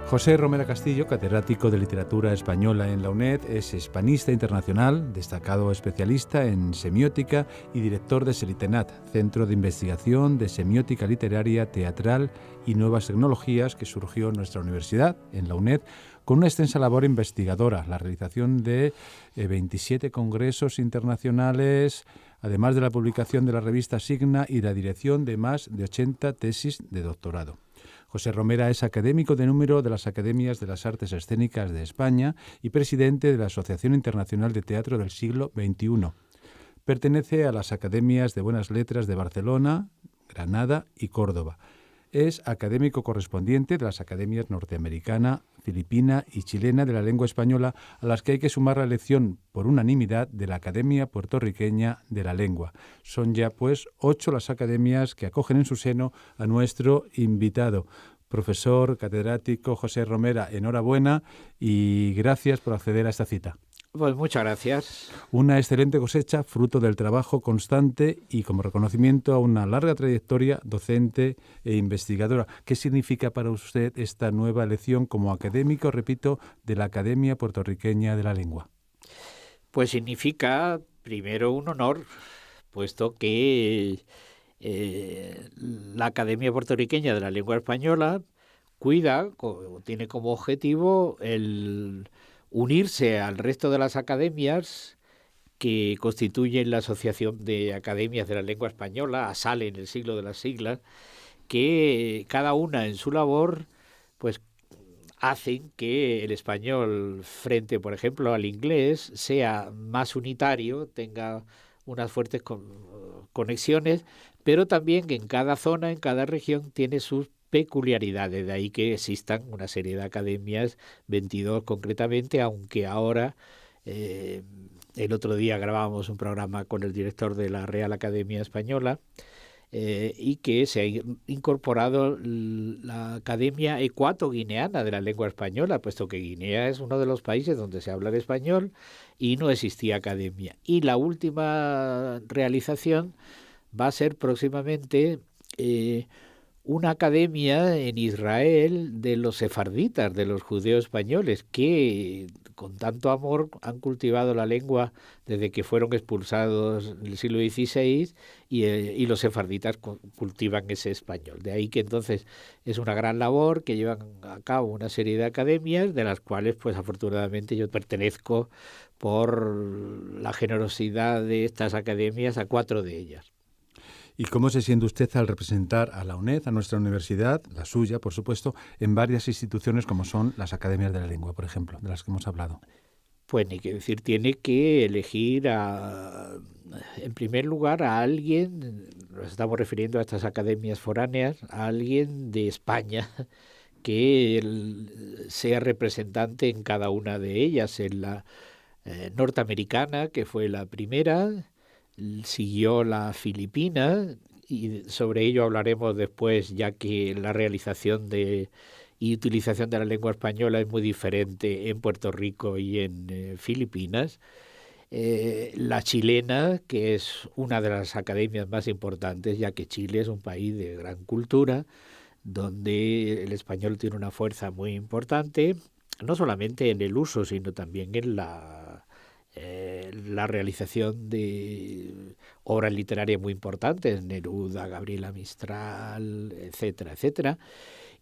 José Romera Castillo, catedrático de Literatura Española en la UNED, es hispanista internacional, destacado especialista en semiótica y director de Selitenat, Centro de Investigación de Semiótica Literaria, Teatral y Nuevas Tecnologías, que surgió en nuestra universidad, en la UNED, con una extensa labor investigadora, la realización de 27 congresos internacionales, además de la publicación de la revista Signa y la dirección de más de 80 tesis de doctorado. José Romera es académico de número de las Academias de las Artes Escénicas de España y presidente de la Asociación Internacional de Teatro del Siglo XXI. Pertenece a las Academias de Buenas Letras de Barcelona, Granada y Córdoba. Es académico correspondiente de las Academias Norteamericana, Filipina y Chilena de la Lengua Española, a las que hay que sumar la elección por unanimidad de la Academia Puertorriqueña de la Lengua. Son ya, pues, 8 las academias que acogen en su seno a nuestro invitado. Profesor catedrático José Romera, enhorabuena y gracias por acceder a esta cita. Pues muchas gracias. Una excelente cosecha, fruto del trabajo constante y como reconocimiento a una larga trayectoria docente e investigadora. ¿Qué significa para usted esta nueva elección como académico, repito, de la Academia Puertorriqueña de la Lengua? Pues significa, primero, un honor, puesto que la Academia Puertorriqueña de la Lengua Española tiene como objetivo el unirse al resto de las academias que constituyen la Asociación de Academias de la Lengua Española, ASALE en el siglo de las siglas, que cada una en su labor pues hacen que el español frente, por ejemplo, al inglés sea más unitario, tenga unas fuertes conexiones, pero también que en cada zona, en cada región, tiene sus peculiaridades, de ahí que existan una serie de academias, 22 concretamente, aunque ahora, el otro día grabábamos un programa con el director de la Real Academia Española, y que se ha incorporado la Academia Ecuato-Guineana de la Lengua Española, puesto que Guinea es uno de los países donde se habla el español y no existía academia. Y la última realización va a ser próximamente una academia en Israel de los sefarditas, de los judíos españoles, que con tanto amor han cultivado la lengua desde que fueron expulsados en el siglo XVI y los sefarditas cultivan ese español. De ahí que entonces es una gran labor que llevan a cabo una serie de academias, de las cuales pues afortunadamente yo pertenezco por la generosidad de estas academias a 4 de ellas. ¿Y cómo se siente usted al representar a la UNED, a nuestra universidad, la suya, por supuesto, en varias instituciones como son las Academias de la Lengua, por ejemplo, de las que hemos hablado? Pues ni que decir, tiene que elegir en primer lugar a alguien, nos estamos refiriendo a estas academias foráneas, a alguien de España que sea representante en cada una de ellas. En la norteamericana, que fue la primera, siguió la filipina, y sobre ello hablaremos después, ya que la realización y utilización de la lengua española es muy diferente en Puerto Rico y en Filipinas. La chilena, que es una de las academias más importantes, ya que Chile es un país de gran cultura, donde el español tiene una fuerza muy importante, no solamente en el uso, sino también en la realización de obras literarias muy importantes, Neruda, Gabriela Mistral, etcétera, etcétera,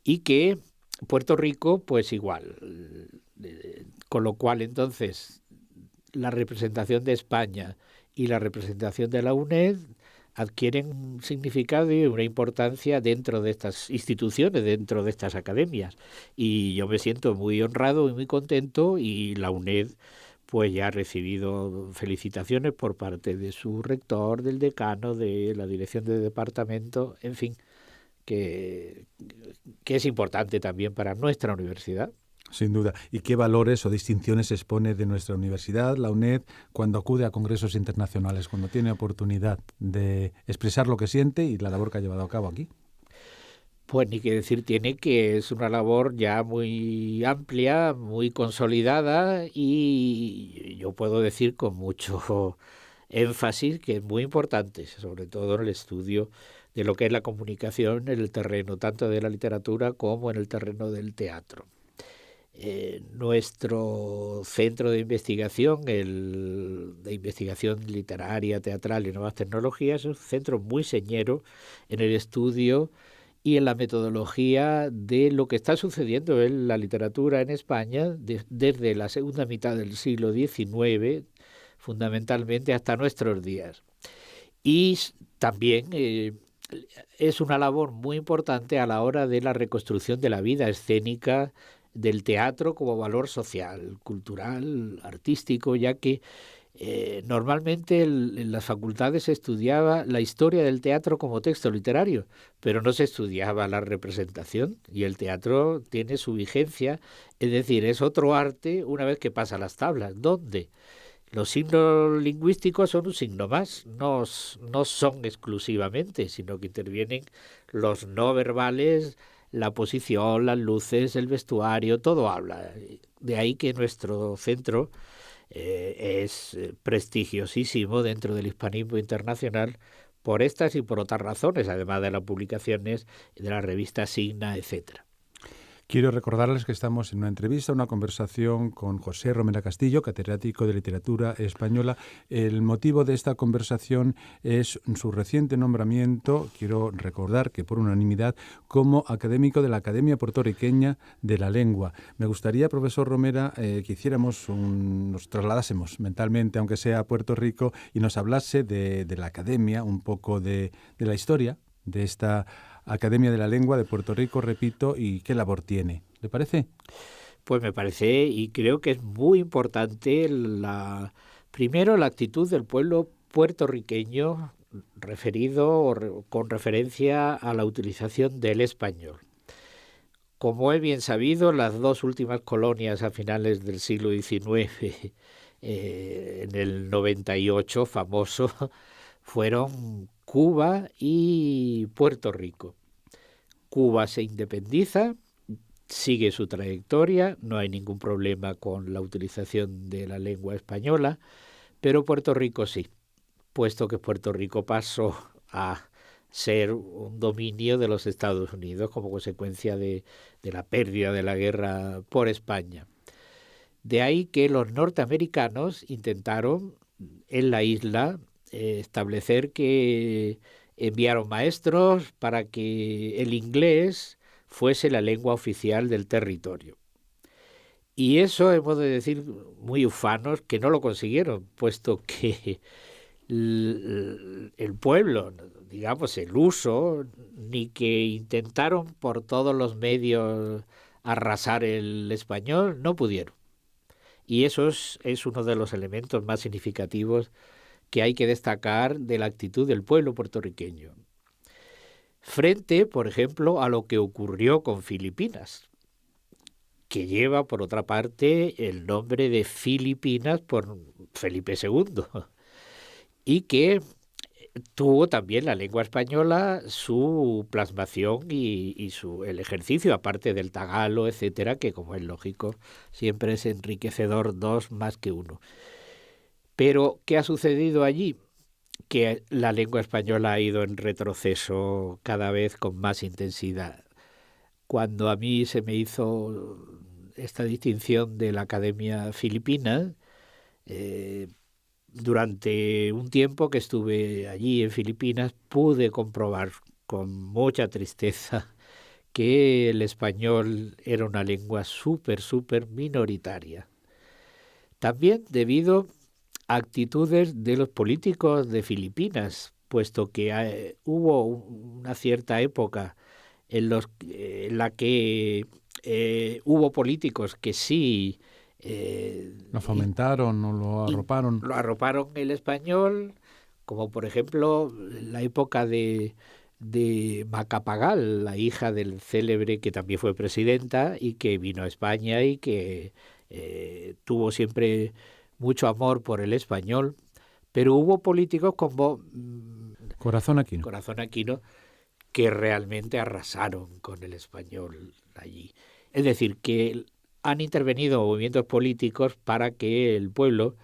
y que Puerto Rico, pues igual, con lo cual entonces la representación de España y la representación de la UNED adquieren un significado y una importancia dentro de estas instituciones, dentro de estas academias, y yo me siento muy honrado y muy contento, y la UNED pues ya ha recibido felicitaciones por parte de su rector, del decano, de la dirección de departamento, en fin, que es importante también para nuestra universidad. Sin duda. ¿Y qué valores o distinciones expone de nuestra universidad, la UNED, cuando acude a congresos internacionales, cuando tiene oportunidad de expresar lo que siente y la labor que ha llevado a cabo aquí? Pues ni que decir tiene que es una labor ya muy amplia, muy consolidada, y yo puedo decir con mucho énfasis que es muy importante, sobre todo en el estudio de lo que es la comunicación en el terreno tanto de la literatura como en el terreno del teatro. nuestro centro de investigación, de investigación literaria, teatral y nuevas tecnologías, es un centro muy señero en el estudio y en la metodología de lo que está sucediendo en la literatura en España desde la segunda mitad del siglo XIX, fundamentalmente hasta nuestros días. Y también es una labor muy importante a la hora de la reconstrucción de la vida escénica del teatro como valor social, cultural, artístico, ya que normalmente en las facultades se estudiaba la historia del teatro como texto literario, pero no se estudiaba la representación, y el teatro tiene su vigencia, es decir, es otro arte una vez que pasa las tablas, donde los signos lingüísticos son un signo más, no son exclusivamente, sino que intervienen los no verbales, la posición, las luces, el vestuario, todo habla. De ahí que nuestro centro es prestigiosísimo dentro del hispanismo internacional por estas y por otras razones, además de las publicaciones de la revista Signa, etcétera. Quiero recordarles que estamos en una entrevista, una conversación con José Romera Castillo, catedrático de Literatura Española. El motivo de esta conversación es su reciente nombramiento, quiero recordar que por unanimidad, como académico de la Academia Puertorriqueña de la Lengua. Me gustaría, profesor Romera, que nos trasladásemos mentalmente, aunque sea a Puerto Rico, y nos hablase de la academia, un poco de la historia de esta Academia de la Lengua de Puerto Rico, repito, y qué labor tiene. ¿Le parece? Pues me parece, y creo que es muy importante, primero la actitud del pueblo puertorriqueño con referencia a la utilización del español. Como es bien sabido, las dos últimas colonias a finales del siglo XIX, en el 98 famoso, fueron Cuba y Puerto Rico. Cuba se independiza, sigue su trayectoria, no hay ningún problema con la utilización de la lengua española, pero Puerto Rico sí, puesto que Puerto Rico pasó a ser un dominio de los Estados Unidos como consecuencia de la pérdida de la guerra por España. De ahí que los norteamericanos intentaron en la isla establecer que enviaron maestros para que el inglés fuese la lengua oficial del territorio. Y eso hemos de decir muy ufanos que no lo consiguieron, puesto que el pueblo, digamos el uso, ni que intentaron por todos los medios arrasar el español, no pudieron. Y eso es uno de los elementos más significativos que hay que destacar de la actitud del pueblo puertorriqueño. Frente, por ejemplo, a lo que ocurrió con Filipinas, que lleva, por otra parte, el nombre de Filipinas por Felipe II, y que tuvo también la lengua española su plasmación y el ejercicio, aparte del tagalo, etcétera, que, como es lógico, siempre es enriquecedor dos más que uno. Pero, ¿qué ha sucedido allí? Que la lengua española ha ido en retroceso cada vez con más intensidad. Cuando a mí se me hizo esta distinción de la Academia Filipina, durante un tiempo que estuve allí en Filipinas, pude comprobar con mucha tristeza que el español era una lengua súper minoritaria. También debido actitudes de los políticos de Filipinas, puesto que hubo una cierta época en la que hubo políticos que sí lo fomentaron o lo arroparon. Lo arroparon el español, como por ejemplo la época de Macapagal, la hija del célebre que también fue presidenta y que vino a España y que tuvo siempre mucho amor por el español, pero hubo políticos como Corazón Aquino que realmente arrasaron con el español allí. Es decir, que han intervenido movimientos políticos para que el pueblo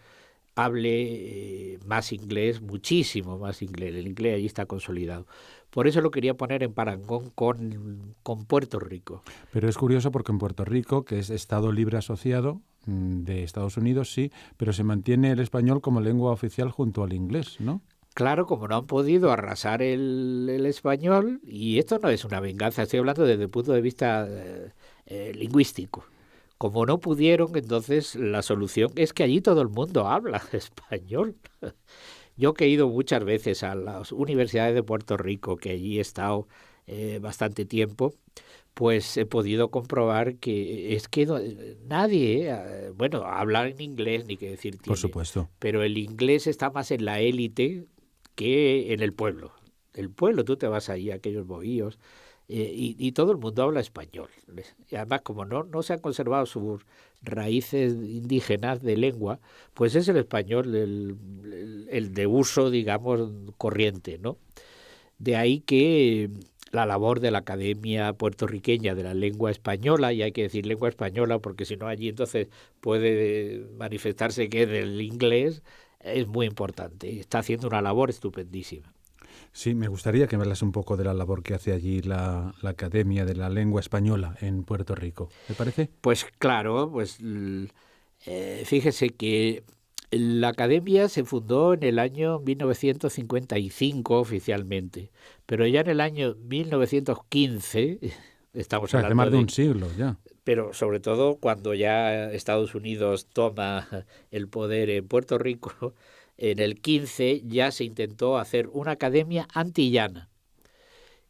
hable más inglés, muchísimo más inglés. El inglés allí está consolidado. Por eso lo quería poner en parangón con Puerto Rico. Pero es curioso porque en Puerto Rico, que es Estado libre asociado de Estados Unidos, sí, pero se mantiene el español como lengua oficial junto al inglés, ¿no? Claro, como no han podido arrasar el español, y esto no es una venganza, estoy hablando desde el punto de vista lingüístico. Como no pudieron, entonces la solución es que allí todo el mundo habla español. Yo que he ido muchas veces a las universidades de Puerto Rico, que allí he estado bastante tiempo, pues he podido comprobar que es que nadie, bueno, hablar en inglés ni qué decir tiene. Por supuesto. Pero el inglés está más en la élite que en el pueblo. El pueblo, tú te vas ahí a aquellos bohíos y todo el mundo habla español. Y además, como no se han conservado sus raíces indígenas de lengua, pues es el español el de uso, digamos, corriente, ¿no? De ahí que la labor de la Academia Puertorriqueña de la Lengua Española, y hay que decir lengua española porque si no allí entonces puede manifestarse que es del inglés, es muy importante. Está haciendo una labor estupendísima. Sí, me gustaría que me hablas un poco de la labor que hace allí la Academia de la Lengua Española en Puerto Rico. ¿Te parece? Pues claro, pues fíjese que la academia se fundó en el año 1955 oficialmente, pero ya en el año 1915, estamos hace hablando más de un siglo ya. Pero sobre todo cuando ya Estados Unidos toma el poder en Puerto Rico, en el 15 ya se intentó hacer una academia antillana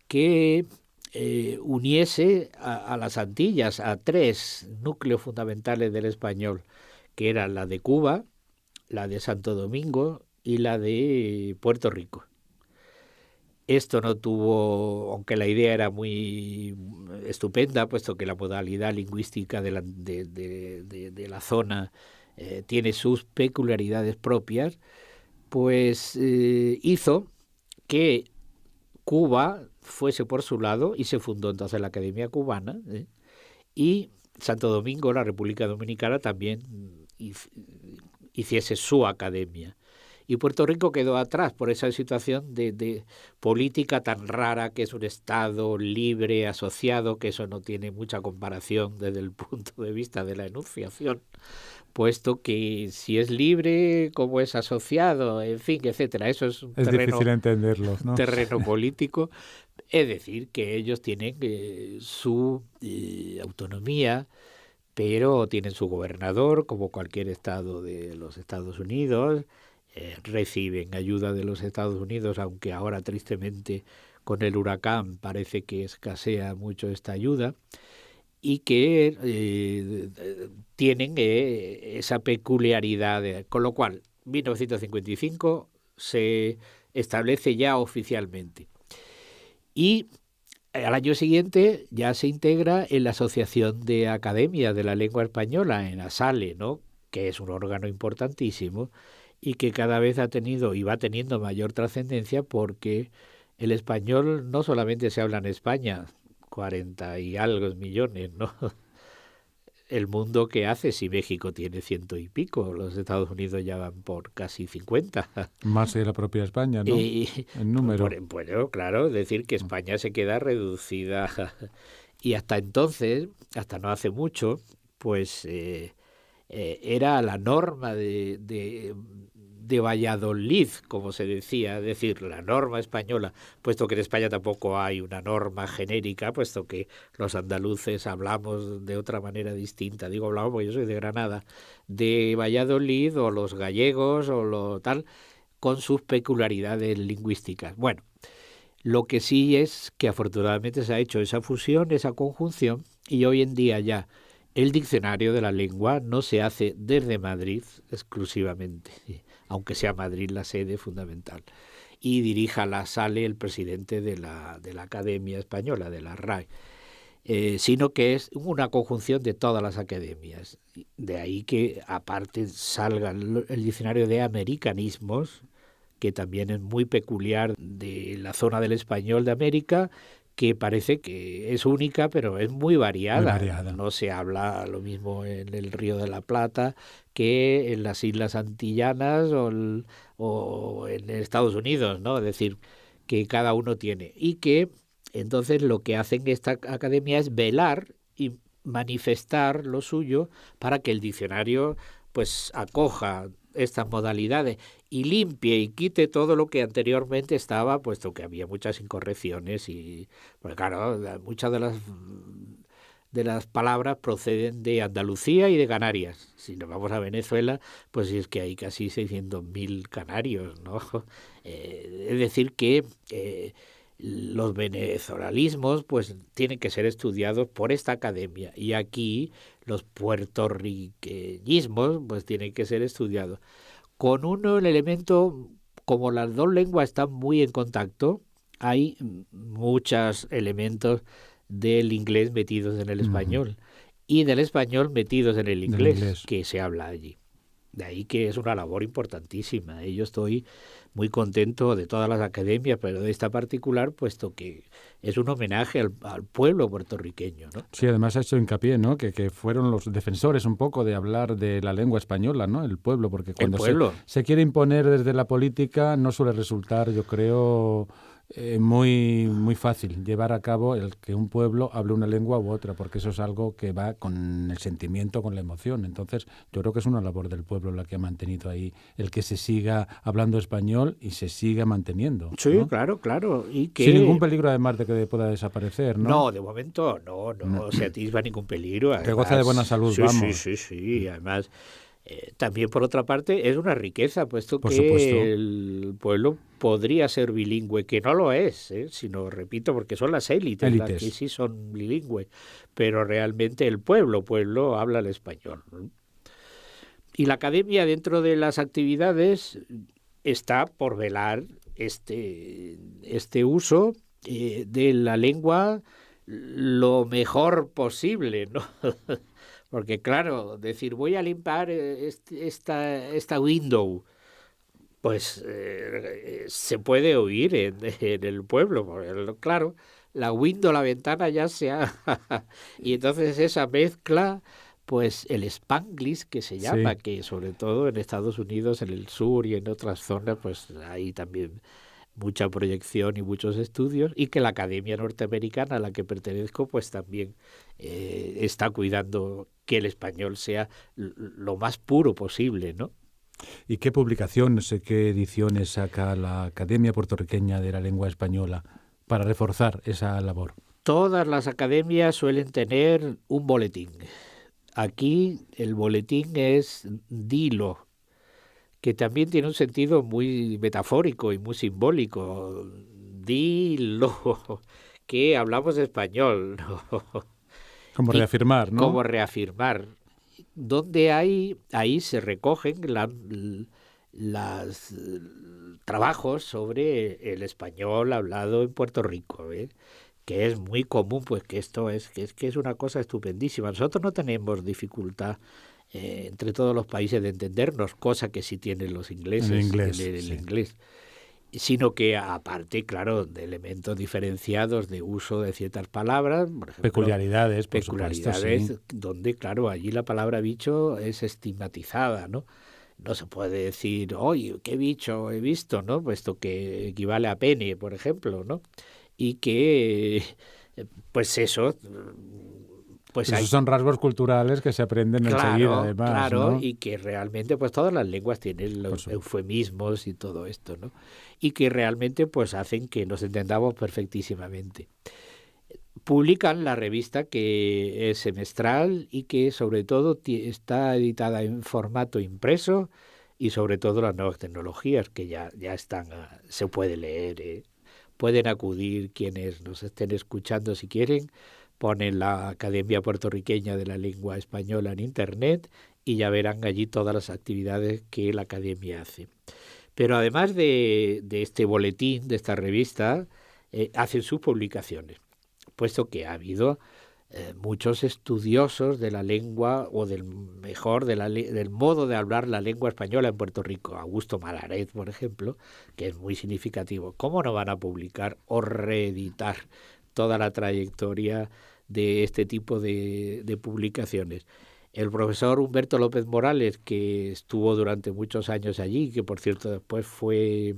que uniese a las Antillas, a tres núcleos fundamentales del español, que eran la de Cuba, la de Santo Domingo y la de Puerto Rico. Esto no tuvo, aunque la idea era muy estupenda, puesto que la modalidad lingüística de la zona tiene sus peculiaridades propias, pues hizo que Cuba fuese por su lado y se fundó entonces la Academia Cubana, y Santo Domingo, la República Dominicana, también hiciese su academia. Y Puerto Rico quedó atrás por esa situación de política tan rara, que es un Estado libre, asociado, que eso no tiene mucha comparación desde el punto de vista de la enunciación, puesto que si es libre, como es asociado, en fin, etcétera. Eso es un difícil entenderlo, ¿no? terreno político. Es decir, que ellos tienen su autonomía, pero tienen su gobernador, como cualquier estado de los Estados Unidos. Reciben ayuda de los Estados Unidos, aunque ahora tristemente con el huracán parece que escasea mucho esta ayuda, y que tienen esa peculiaridad, con lo cual 1955 se establece ya oficialmente. Y al año siguiente ya se integra en la Asociación de Academias de la Lengua Española, en ASALE, ¿no?, que es un órgano importantísimo y que cada vez ha tenido y va teniendo mayor trascendencia, porque el español no solamente se habla en España, 40 y algo millones, ¿no? El mundo, ¿qué hace si México tiene 100 y pico? Los Estados Unidos ya van por casi 50. Más que la propia España, ¿no? En número. Bueno, claro, es decir, que España se queda reducida. Y hasta entonces, hasta no hace mucho, pues era la norma de Valladolid, como se decía, es decir, la norma española, puesto que en España tampoco hay una norma genérica, puesto que los andaluces hablamos de otra manera distinta. Digo hablamos porque yo soy de Granada, de Valladolid, o los gallegos o lo tal, con sus peculiaridades lingüísticas. Bueno, lo que sí es que afortunadamente se ha hecho esa fusión, esa conjunción, y hoy en día ya el diccionario de la lengua no se hace desde Madrid exclusivamente, aunque sea Madrid la sede fundamental, y dirija la SALE el presidente de la Academia Española, de la RAE, sino que es una conjunción de todas las academias. De ahí que aparte salga el diccionario de americanismos, que también es muy peculiar de la zona del español de América, que parece que es única, pero es muy variada. Muy variada. No se habla lo mismo en el Río de la Plata que en las Islas Antillanas o en Estados Unidos, ¿no? Es decir, que cada uno tiene. Y que entonces lo que hacen esta academia es velar y manifestar lo suyo para que el diccionario pues acoja estas modalidades y limpie y quite todo lo que anteriormente estaba, puesto que había muchas incorrecciones y, pues claro, muchas de las palabras proceden de Andalucía y de Canarias. Si nos vamos a Venezuela, pues es que hay casi 600.000 canarios, ¿no? Es decir que los venezolanismos pues tienen que ser estudiados por esta academia y aquí los puertorriqueñismos pues tienen que ser estudiados. Con uno, el elemento, como las dos lenguas están muy en contacto, hay muchos elementos del inglés metidos en el español y del español metidos en el inglés que se habla allí. De ahí que es una labor importantísima. Yo estoy muy contento de todas las academias, pero de esta particular, puesto que es un homenaje al pueblo puertorriqueño, ¿no? Sí, además ha hecho hincapié, ¿no? Que fueron los defensores un poco de hablar de la lengua española, ¿no? El pueblo, porque cuando se quiere imponer desde la política no suele resultar, yo creo, muy, muy fácil llevar a cabo el que un pueblo hable una lengua u otra, porque eso es algo que va con el sentimiento, con la emoción. Entonces, yo creo que es una labor del pueblo la que ha mantenido ahí el que se siga hablando español y se siga manteniendo, ¿no? Sí, claro, claro. Y que... sin ningún peligro, además, de que pueda desaparecer, ¿no? No, de momento no se atisba ningún peligro. Además, que goza de buena salud, sí, vamos. Sí. Además, también, por otra parte, es una riqueza, puesto por que supuesto. El pueblo podría ser bilingüe, que no lo es, sino, repito, porque son las élites las que sí son bilingües, pero realmente el pueblo habla el español, ¿no? Y la academia, dentro de las actividades, está por velar este uso de la lengua lo mejor posible, ¿no? Porque claro, decir voy a limpiar esta window, pues se puede oír en el pueblo, porque, claro, la window, la ventana ya se ha... y entonces esa mezcla, pues el Spanglish que se llama, que sobre todo en Estados Unidos, en el sur y en otras zonas, pues hay también mucha proyección y muchos estudios, y que la Academia Norteamericana a la que pertenezco pues también está cuidando que el español sea lo más puro posible, ¿no? ¿Y qué publicaciones, qué ediciones saca la Academia Puertorriqueña de la Lengua Española para reforzar esa labor? Todas las academias suelen tener un boletín. Aquí el boletín es Dilo, que también tiene un sentido muy metafórico y muy simbólico. Dilo, que hablamos español, ¿no? Como reafirmar, ¿no? Como reafirmar. Donde ahí se recogen los trabajos sobre el español hablado en Puerto Rico, que es muy común, pues que esto es una cosa estupendísima. Nosotros no tenemos dificultad entre todos los países de entendernos, cosa que sí tienen los ingleses, el inglés. Sino que aparte, claro, de elementos diferenciados de uso de ciertas palabras, por ejemplo, peculiaridades, supuesto, donde, claro, allí la palabra bicho es estigmatizada, ¿no? No se puede decir, oye, qué bicho he visto, ¿no? Puesto que equivale a pene, por ejemplo, ¿no? Y que, pues eso... Pues esos son rasgos culturales que se aprenden enseguida, además. Claro, ¿no? Y que realmente pues todas las lenguas tienen los eufemismos y todo esto, ¿no? Y que realmente pues hacen que nos entendamos perfectísimamente. Publican la revista, que es semestral y que sobre todo está editada en formato impreso, y sobre todo las nuevas tecnologías que ya están, se puede leer, Pueden acudir quienes nos estén escuchando si quieren, ponen la Academia Puertorriqueña de la Lengua Española en Internet y ya verán allí todas las actividades que la Academia hace. Pero además de este boletín, de esta revista, hacen sus publicaciones, puesto que ha habido muchos estudiosos de la lengua, o del modo de hablar la lengua española en Puerto Rico. Augusto Malaret, por ejemplo, que es muy significativo. ¿Cómo no van a publicar o reeditar toda la trayectoria de este tipo de publicaciones. El profesor Humberto López Morales, que estuvo durante muchos años allí, que por cierto después fue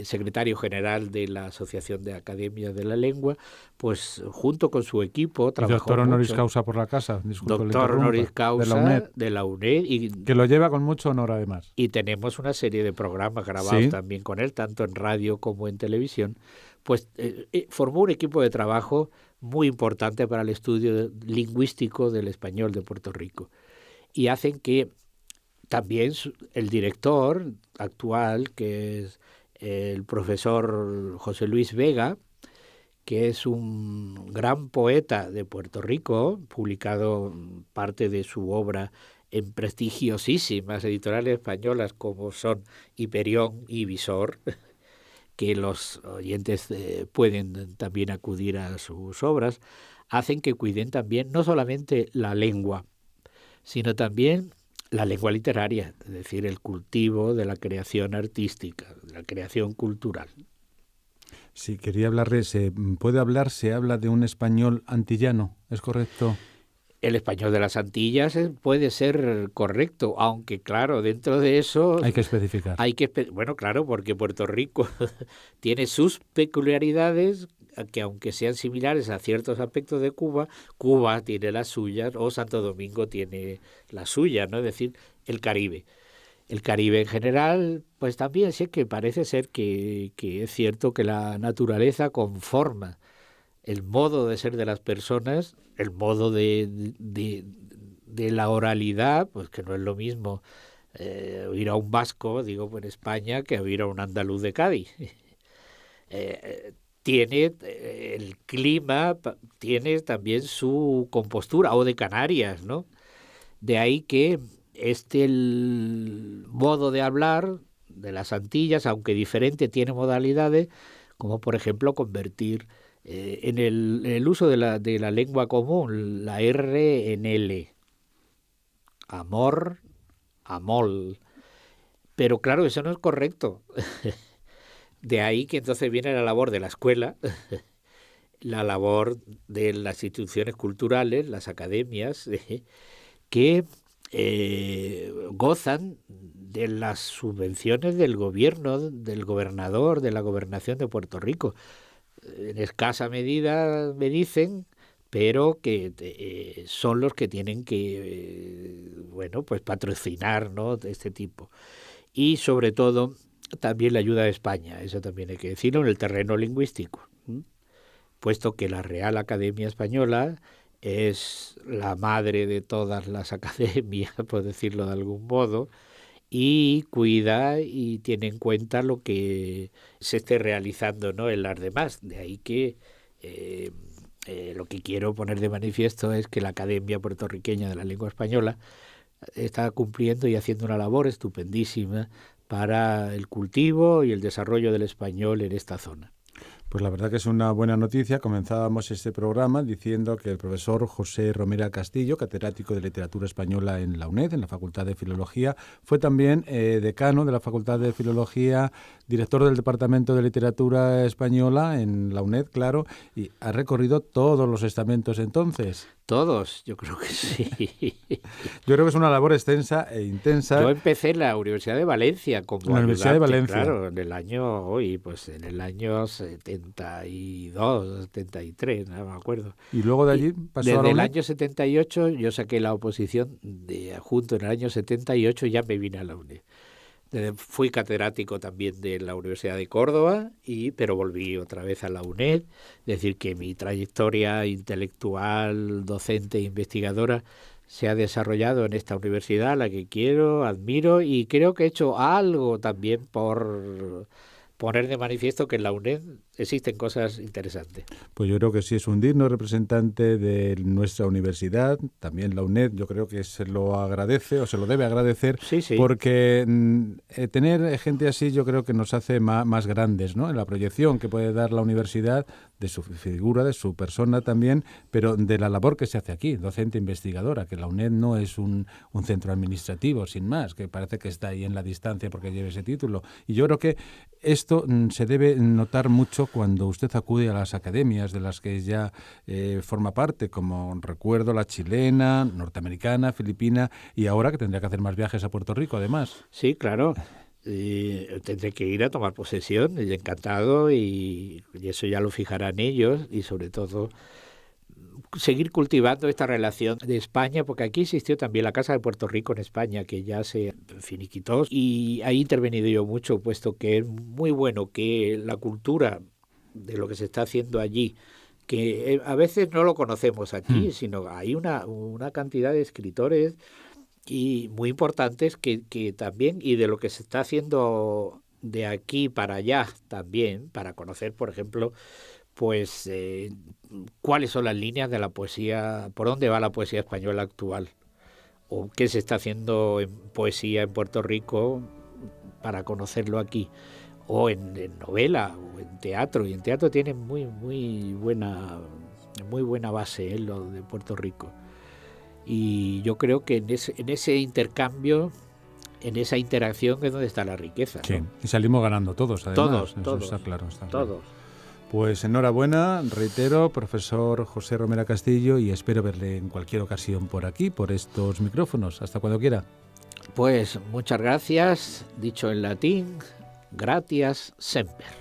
secretario general de la Asociación de Academias de la Lengua, pues junto con su equipo trabajó doctor honoris mucho. causa por la casa, disculpe, Doctor honoris causa de la UNED y que lo lleva con mucho honor además. Y tenemos una serie de programas grabados ¿Sí? también con él, tanto en radio como en televisión. Pues formó un equipo de trabajo muy importante para el estudio lingüístico del español de Puerto Rico. Y hacen que también el director actual, que es el profesor José Luis Vega, que es un gran poeta de Puerto Rico, publicado parte de su obra en prestigiosísimas editoriales españolas como son Hiperión y Visor, que los oyentes pueden también acudir a sus obras, hacen que cuiden también no solamente la lengua, sino también la lengua literaria, es decir, el cultivo de la creación artística, de la creación cultural. Sí, quería hablarle, se habla de un español antillano, ¿es correcto? El español de las Antillas puede ser correcto, aunque claro, dentro de eso... Hay que especificar. Bueno, claro, porque Puerto Rico tiene sus peculiaridades, que aunque sean similares a ciertos aspectos de Cuba, Cuba tiene las suyas, o Santo Domingo tiene las suyas, ¿no? Es decir, el Caribe. El Caribe en general, pues también sí que parece ser que es cierto que la naturaleza conforma el modo de ser de las personas, el modo de la oralidad, pues que no es lo mismo oír a un vasco, digo, en España, que oír a un andaluz de Cádiz. Tiene el clima, tiene también su compostura, o de Canarias, ¿no? De ahí que el modo de hablar de las Antillas, aunque diferente, tiene modalidades, como por ejemplo convertir en el uso de la lengua común la R en L. Amor, amol. Pero claro, eso no es correcto. De ahí que entonces viene la labor de la escuela, la labor de las instituciones culturales, las academias, que gozan de las subvenciones del gobierno, del gobernador, de la gobernación de Puerto Rico. En escasa medida, me dicen, pero que son los que tienen que, pues patrocinar, ¿no?, de este tipo. Y sobre todo, también la ayuda de España, eso también hay que decirlo, en el terreno lingüístico, puesto que la Real Academia Española es la madre de todas las academias, por decirlo de algún modo, y cuida y tiene en cuenta lo que se esté realizando, ¿no?, en las demás. De ahí que lo que quiero poner de manifiesto es que la Academia Puertorriqueña de la Lengua Española está cumpliendo y haciendo una labor estupendísima para el cultivo y el desarrollo del español en esta zona. Pues la verdad que es una buena noticia. Comenzábamos este programa diciendo que el profesor José Romera Castillo, catedrático de Literatura Española en la UNED, en la Facultad de Filología, fue también decano de la Facultad de Filología, director del Departamento de Literatura Española en la UNED, claro, y ha recorrido todos los estamentos entonces. Todos, yo creo que sí. Yo creo que es una labor extensa e intensa. Yo empecé en la Universidad de Valencia como la Universidad de Valencia. Claro, en el año 72, 73, no me acuerdo. Y luego de allí pasó a la UNED. Desde el año 78 yo saqué la oposición de adjunto en el año 78 ya me vine a la UNED. Fui catedrático también de la Universidad de Córdoba, pero volví otra vez a la UNED. Es decir, que mi trayectoria intelectual, docente e investigadora se ha desarrollado en esta universidad, la que quiero, admiro, y creo que he hecho algo también por poner de manifiesto que en la UNED existen cosas interesantes. Pues yo creo que sí es un digno representante de nuestra universidad, también la UNED, yo creo que se lo agradece o se lo debe agradecer, sí. Porque tener gente así yo creo que nos hace más grandes, ¿no?, en la proyección que puede dar la universidad de su figura, de su persona también, pero de la labor que se hace aquí, docente investigadora, que la UNED no es un centro administrativo, sin más, que parece que está ahí en la distancia porque lleva ese título. Y yo creo que esto se debe notar mucho cuando usted acude a las academias de las que ya forma parte, como recuerdo la chilena, norteamericana, filipina, y ahora que tendría que hacer más viajes a Puerto Rico, además. Sí, claro. Tendré que ir a tomar posesión, y encantado, y eso ya lo fijarán ellos, y sobre todo seguir cultivando esta relación de España, porque aquí existió también la Casa de Puerto Rico en España, que ya se finiquitó, y ahí he intervenido yo mucho, puesto que es muy bueno que la cultura de lo que se está haciendo allí, que a veces no lo conocemos aquí, sino hay una cantidad de escritores y muy importantes que también, y de lo que se está haciendo de aquí para allá también, para conocer, por ejemplo, pues cuáles son las líneas de la poesía, por dónde va la poesía española actual, o qué se está haciendo en poesía en Puerto Rico para conocerlo aquí, o en novela, o en teatro, y en teatro tiene muy buena base lo de Puerto Rico. Y yo creo que en ese intercambio, en esa interacción es donde está la riqueza, ¿no? Sí, y salimos ganando todos, además. Todos. Está claro. Todos. Pues enhorabuena, reitero, profesor José Romera Castillo, y espero verle en cualquier ocasión por aquí, por estos micrófonos. Hasta cuando quiera. Pues muchas gracias, dicho en latín, gratias semper.